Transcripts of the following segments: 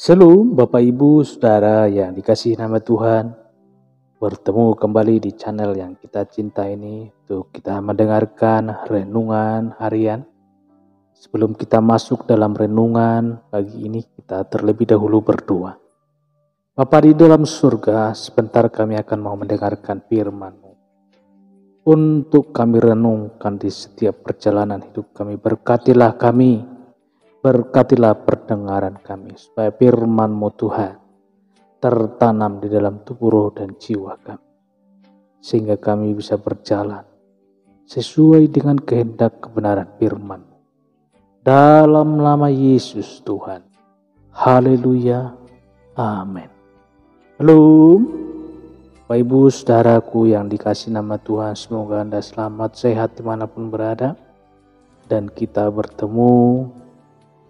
Shalom Bapak Ibu Saudara yang dikasihi nama Tuhan. Bertemu kembali di channel yang kita cinta ini untuk kita mendengarkan renungan harian. Sebelum kita masuk dalam renungan pagi ini, kita terlebih dahulu berdoa. Bapa di dalam surga, sebentar kami akan mau mendengarkan firman-Mu. Untuk kami renungkan di setiap perjalanan hidup kami, berkatilah kami. Berkatilah pendengaran kami, supaya firman-Mu Tuhan tertanam di dalam tubuh roh dan jiwa kami, sehingga kami bisa berjalan sesuai dengan kehendak kebenaran firman-Mu. Dalam nama Yesus Tuhan. Haleluya. Amin. Halo Bapak Ibu Saudaraku yang dikasihi nama Tuhan, semoga Anda selamat sehat dimanapun berada, dan kita bertemu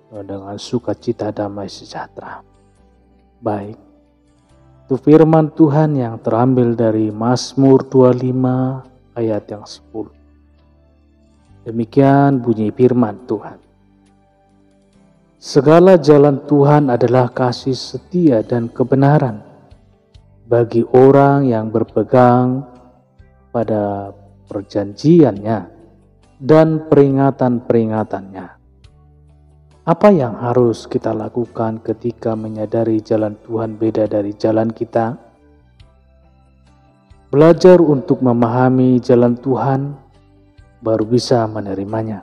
dengan sukacita damai sejahtera. Baik, itu firman Tuhan yang terambil dari Mazmur 25 ayat yang 10. Demikian bunyi firman Tuhan. Segala jalan Tuhan adalah kasih setia dan kebenaran bagi orang yang berpegang pada perjanjiannya dan peringatan-peringatannya. Apa yang harus kita lakukan ketika menyadari jalan Tuhan beda dari jalan kita? Belajar untuk memahami jalan Tuhan, baru bisa menerimanya.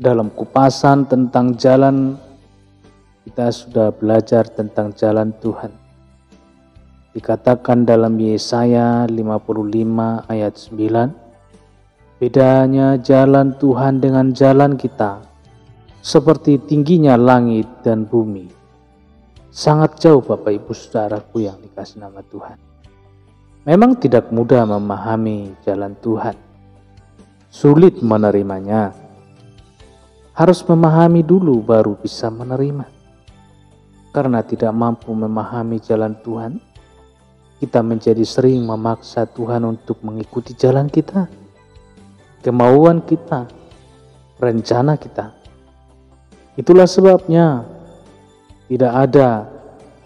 Dalam kupasan tentang jalan, kita sudah belajar tentang jalan Tuhan. Dikatakan dalam Yesaya 55 ayat 9, bedanya jalan Tuhan dengan jalan kita seperti tingginya langit dan bumi. Sangat jauh Bapak Ibu Saudaraku yang dikasihi nama Tuhan. Memang tidak mudah memahami jalan Tuhan. Sulit menerimanya. Harus memahami dulu baru bisa menerima. Karena tidak mampu memahami jalan Tuhan, kita menjadi sering memaksa Tuhan untuk mengikuti jalan kita, kemauan kita, rencana kita. Itulah sebabnya tidak ada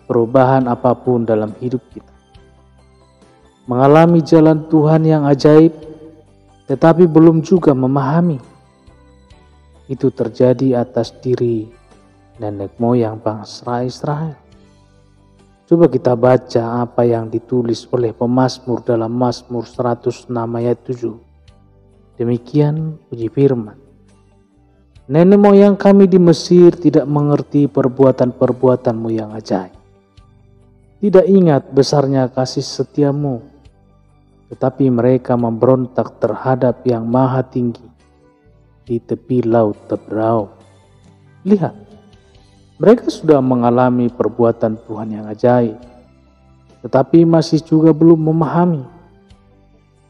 perubahan apapun dalam hidup kita. Mengalami jalan Tuhan yang ajaib, tetapi belum juga memahami. Itu terjadi atas diri nenek moyang bangsa Israel. Coba kita baca apa yang ditulis oleh pemazmur dalam Mazmur 106 ayat 7. Demikian bunyi firman. Nenek moyang kami di Mesir tidak mengerti perbuatan-perbuatan-Mu yang ajaib. Tidak ingat besarnya kasih setia-Mu, tetapi mereka memberontak terhadap yang maha tinggi di tepi laut Teberau. Lihat, mereka sudah mengalami perbuatan Tuhan yang ajaib, tetapi masih juga belum memahami.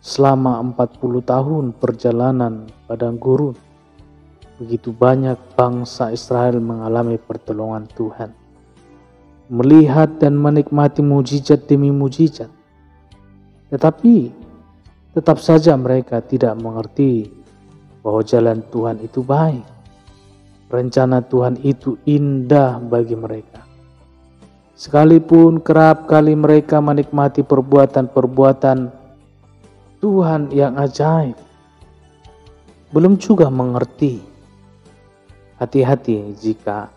Selama 40 tahun perjalanan padang gurun, begitu banyak bangsa Israel mengalami pertolongan Tuhan, melihat dan menikmati mujizat demi mujizat. Tetapi tetap saja mereka tidak mengerti bahwa jalan Tuhan itu baik. Rencana Tuhan itu indah bagi mereka. Sekalipun kerap kali mereka menikmati perbuatan-perbuatan Tuhan yang ajaib, belum juga mengerti. Hati-hati jika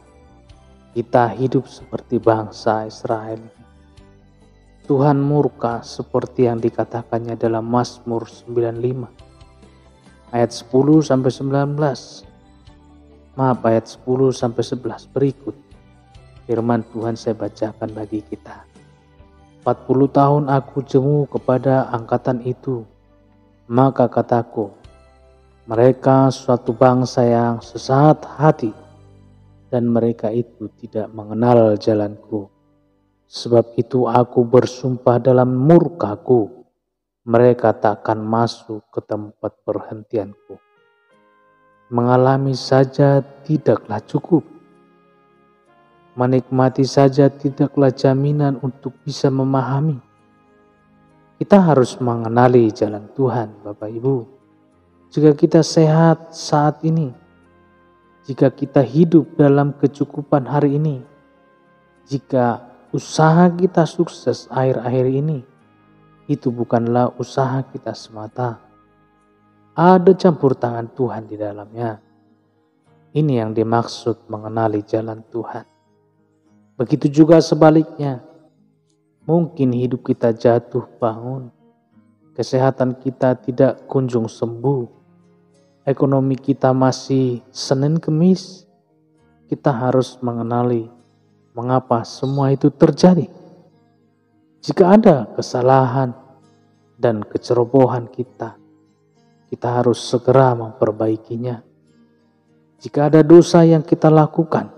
kita hidup seperti bangsa Israel. Tuhan murka seperti yang dikatakannya dalam Mazmur 95 ayat 10 sampai 19. Ayat 10 sampai 11 berikut. Firman Tuhan saya bacakan bagi kita. 40 tahun aku jemu kepada angkatan itu, maka kataku, mereka suatu bangsa yang sesat hati, dan mereka itu tidak mengenal jalanku. Sebab itu aku bersumpah dalam murkaku, mereka takkan masuk ke tempat perhentianku. Mengalami saja tidaklah cukup. Menikmati saja tidaklah jaminan untuk bisa memahami. Kita harus mengenali jalan Tuhan, Bapak Ibu. Jika kita sehat saat ini, jika kita hidup dalam kecukupan hari ini, jika usaha kita sukses akhir-akhir ini, itu bukanlah usaha kita semata. Ada campur tangan Tuhan di dalamnya. Ini yang dimaksud mengenali jalan Tuhan. Begitu juga sebaliknya. Mungkin hidup kita jatuh bangun. Kesehatan kita tidak kunjung sembuh. Ekonomi kita masih Senin Kemis. Kita harus mengenali mengapa semua itu terjadi. Jika ada kesalahan dan kecerobohan kita harus segera memperbaikinya. Jika ada dosa yang kita lakukan,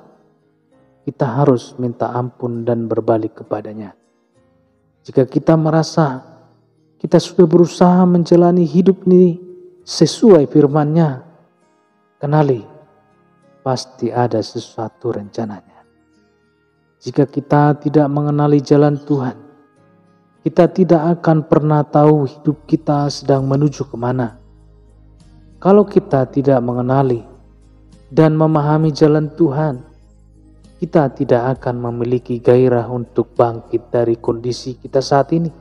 kita harus minta ampun dan berbalik kepadanya. Jika kita merasa kita sudah berusaha menjalani hidup ini sesuai firman-Nya, kenali, pasti ada sesuatu rencananya. Jika kita tidak mengenali jalan Tuhan, kita tidak akan pernah tahu hidup kita sedang menuju kemana. Kalau kita tidak mengenali dan memahami jalan Tuhan, kita tidak akan memiliki gairah untuk bangkit dari kondisi kita saat ini.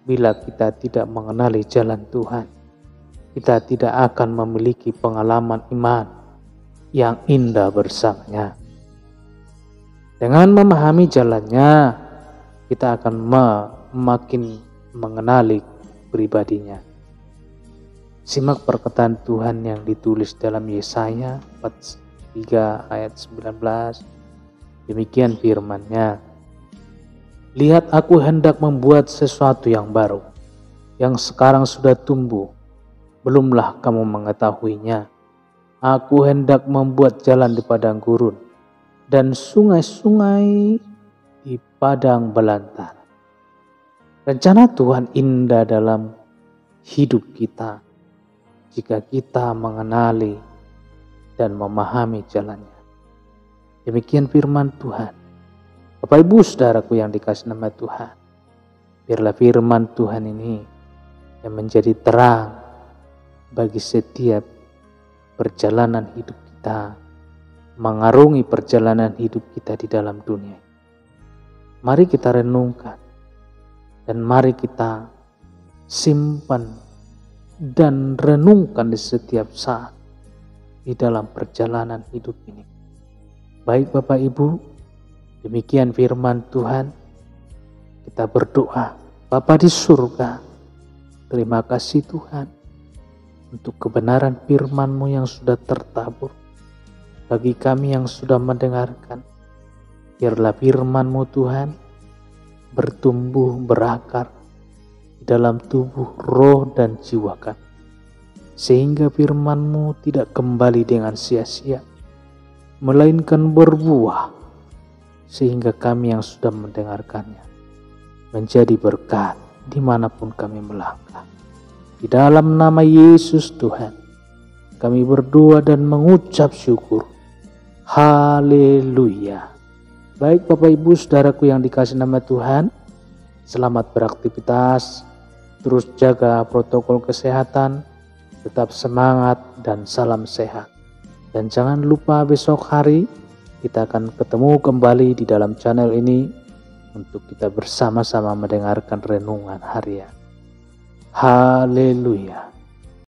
Bila kita tidak mengenali jalan Tuhan, kita tidak akan memiliki pengalaman iman yang indah bersamanya. Dengan memahami jalannya, kita akan makin mengenali pribadinya. Simak perkataan Tuhan yang ditulis dalam Yesaya 43 ayat 19. Demikian firman-Nya. Lihat, aku hendak membuat sesuatu yang baru, yang sekarang sudah tumbuh. Belumlah kamu mengetahuinya. Aku hendak membuat jalan di padang gurun, dan sungai-sungai di padang belantara. Rencana Tuhan indah dalam hidup kita, jika kita mengenali dan memahami jalannya. Demikian firman Tuhan. Bapak Ibu Saudaraku yang dikasihi nama Tuhan, biarlah firman Tuhan ini yang menjadi terang bagi setiap perjalanan hidup kita, mengarungi perjalanan hidup kita di dalam dunia. Mari kita renungkan dan mari kita simpan dan renungkan di setiap saat di dalam perjalanan hidup ini. Baik Bapak Ibu, demikian firman Tuhan. Kita berdoa. Bapa di surga, terima kasih Tuhan untuk kebenaran firman-Mu yang sudah tertabur bagi kami yang sudah mendengarkan. Biarlah firman-Mu Tuhan bertumbuh berakar di dalam tubuh, roh dan jiwa kami, sehingga firman-Mu tidak kembali dengan sia-sia, melainkan berbuah, sehingga kami yang sudah mendengarkannya menjadi berkat dimanapun kami melangkah. Di dalam nama Yesus Tuhan, kami berdoa dan mengucap syukur. Haleluya. Baik Bapak Ibu Saudaraku yang dikasihi nama Tuhan, selamat beraktivitas, terus jaga protokol kesehatan, tetap semangat dan salam sehat. Dan jangan lupa besok hari kita akan ketemu kembali di dalam channel ini untuk kita bersama-sama mendengarkan renungan harian. Haleluya.